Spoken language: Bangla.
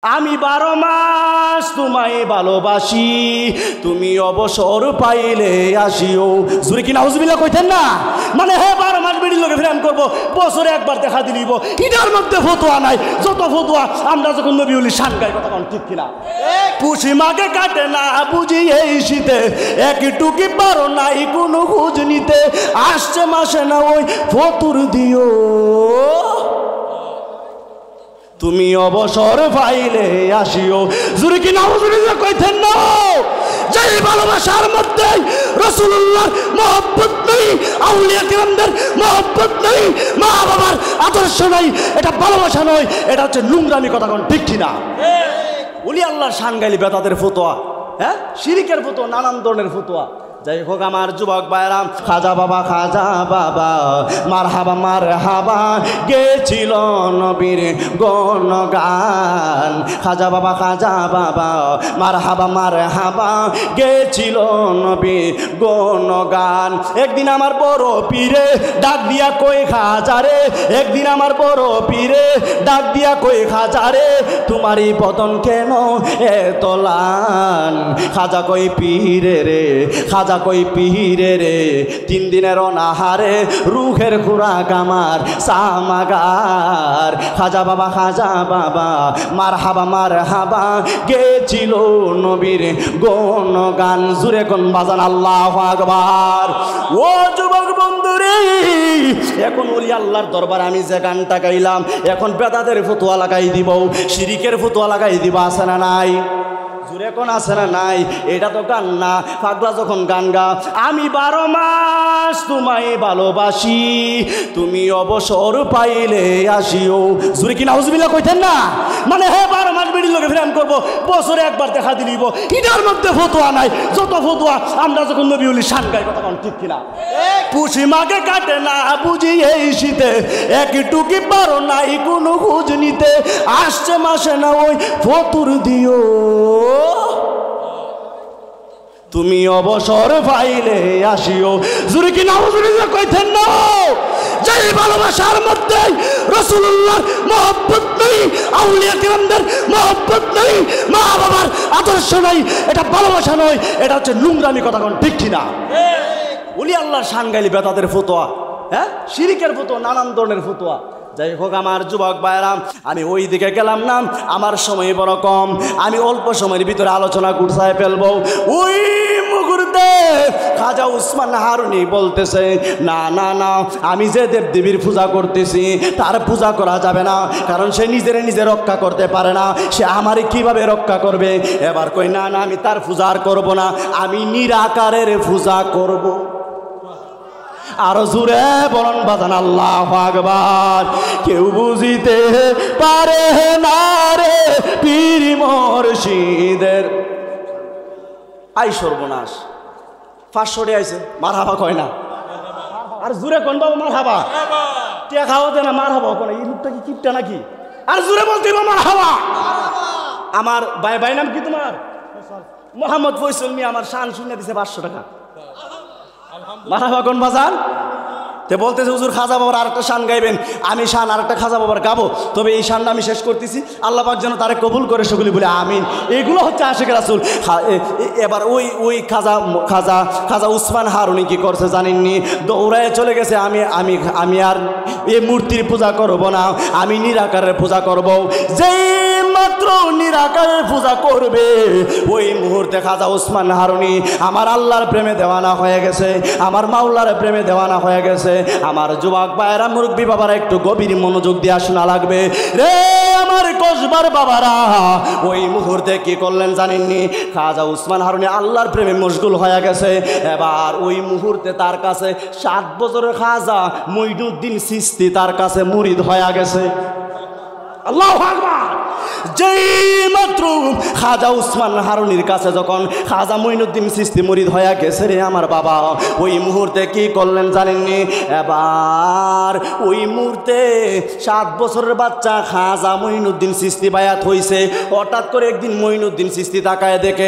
আমি 12 মাস তোমায় ভালোবাসি, তুমি অবসর পাইলে আসিও। জুরে কি নাউজুবিল্লাহ কইতেন না? মানে হে 12 মাস বেড়ি লোকে প্রেম করবো, বছরে একবার দেখা দিলিব, এটার মধ্যে ফতোয়া নাই। যত ফতোয়া আমরা যখন নবীউলি শান গাই, কথা বল ঠিক কিনা? পুষি মাকে কাটে না বুঝি এই শীতে, একটুকি পারো নাই কোনো খোঁজ নিতে, আসছে মাসে না ওই ফতুর দিও, তুমি অবসর পাইলে আসিও। জুরে কি নাউজুবিল্লাহ কইতেন না? যেই ভালোবাসার মধ্যে রাসূলুল্লাহর মহব্বত নেই, আউলিয়া কিরামদের মহব্বত নেই, মা বাবার আদর্শ নাই, এটা ভালোবাসা নয়, এটা হচ্ছে নোংরামি। কথা কোন ঠিক কিনা? ওলি আল্লাহর শান গাইলি বেদাতের ফতোয়া, হ্যাঁ শিরিকের ফতোয়া, নানান ধরনের ফতোয়া। যাই হোক আমার যুবক ভাইরা, খাজা বাবা মারহাবা গেছিল নবীর গণগান। খাজা বাবা মারহাবা গেছিল নবীর গণগান। একদিন আমার বড় পীরে ডাক দিয়া কই খাজারে, একদিন আমার বড় পীরে ডাক দিয়া কই খাজারে, তোমারই বদন কেন এত লান? খাজা কই পীরে রে, খাজা কই পীরে রে, 3 দিনের অনাহারে রুহের খুরাক আমার সামাগার। খাজা বাবা মারহাবা গেছিল নবীর গণগান। জুরে কোন বাজান আল্লাহু আকবার। ও যুবক বন্ধুরে, এখন ওলি আল্লাহর দরবারে আমি যে গানটা গাইলাম, এখন বেদাতের ফতোয়া লাগাই দিব, শিরিকের ফতোয়া লাগাই দিব, আছে না নাই? জুরে কোন আছে না নাই? এটা তো গান না। পাগলা যখন গান গা, আমি 12 মাস তোমায় ভালোবাসি, তুমি অবসর পাইলে আসিও। জুরে কি নাউজুবিল্লাহ কইতেন না? মানে হে 12 মাস বেড়ি লোকে প্রেম করবো, বছরে একবার দেখা দিলিব, এটার মধ্যে ফতোয়া নাই। যত ফতোয়া আমরা যখন নবীউলি শান গাই, কথা কোন ঠিক কিনা? পুষি মাকে কাটে না বুঝি এই শীতে, একটুকি পারো নাই কোনো খোঁজ নিতে, আসছে মাসে না ওই ফতুর দিও, তুমি অবসর পাইলে আসিও। জুরে কি নাউজুবিল্লাহ কইতেন না? যেই ভালোবাসার মধ্যে রাসূলুল্লাহর মহব্বত নেই, আউলিয়া কিরামদের মহব্বত নেই, মা বাবার আদর্শ নাই, এটা ভালোবাসা নয়, এটা হচ্ছে নোংরামি। কথা কোন ঠিক কিনা? ওলি আল্লাহর শান গাইলি বেদাতের ফতোয়া, হ্যাঁ শিরিকের ফতোয়া, নানান ধরনের ফতোয়া। যাই হোক আমার যুবক ভাইরাম, আমি ওই দিকে গেলাম না, আমার সময় বড় কম, আমি অল্প সময়ের ভিতরে আলোচনা গুছায় ফেলবো। ওই মুহূর্তে খাজা উসমান হারুনি বলতেছে, না না না, আমি যে দেবদেবীর পূজা করতেছি তার পূজা করা যাবে না, কারণ সে নিজে রক্ষা করতে পারে না, সে আমারে কিভাবে রক্ষা করবে? এবার কই না না, আমি তার পূজা আর করবো না, আমি নিরাকারের পূজা করব। আর জুড়ে বলন বাজান আল্লাহু আকবার। কেউ বুঝিতে পারে না রে পীর মুর্শিদের। আই সর্বনাশ, 500 আইছে, মারহাবা কয় না। আর জুড়ে কোন বাবা মারহাবা, টিয়া খাওয়া দে না, মারহাবা কোন? এই লোকটা কি কিপটা নাকি? আর জুড়ে বলতে মারহাবা। আমার ভাই নাম কি তোমার? মোহাম্মদ ফয়সল মিয়া আমার শান শুনে দিছে 500 টাকা। মারহাবা কোন বাজান? তে বলতেছে হুজুর খাজা বাবার আরেকটা শান গাইবেন। আমি শান আরেকটা খাজা বাবার গাবো, তবে এই শানটা আমি শেষ করতেছি, আল্লাহ পাক যেন তারে কবুল করে, সেগুলি বলে আমিন। এগুলো হচ্ছে আশিক রাসূল। এবার ওই খাজা উসমান হারুনি কি করছে জানেননি? দৌড়ায় চলে গেছে, আমি আর এই মূর্তির পূজা করব না, আমি নিরাকারের পূজা করব। যেই মাত্র নিরাকারের পূজা করবে, ওই মুহূর্তে খাজা উসমান হারুনি আমার আল্লাহর প্রেমে দেওয়ানা হয়ে গেছে, আমার মাওলার প্রেমে দেওয়ানা হয়ে গেছে। আমার যুবক ভাইরা, মুরব্বী বাবারা, একটু গভীর মনোযোগ দিয়ে শোনা লাগবে রে আমার কসবার বাবারা। ওই মুহূর্তে কি করলেন জানেননি? খাজা উসমান হারুনি আল্লাহর প্রেমে মশগুল হয়ে গেছে। এবার ওই মুহূর্তে তার কাছে 7 বছরের খাজা মঈনুদ্দিন চিশতি তার কাছে মুরিদ হয়ে গেছে। আল্লাহু আকবার। যেই মাত্র খাজা উসমান হারুনির কাছে যখন খাজা মঈনুদ্দিন চিশতি মুরিদ হয়ে গেছে রে আমার বাবা, ওই মুহূর্তে কি করলেন জানেননি? এবার ওই মুহূর্তে 7 বছরের বাচ্চা খাজা মঈনুদ্দিন চিশতি বায়াত হইছে। হঠাৎ করে একদিন মঈনুদ্দিন চিশতি তাকায় দেখে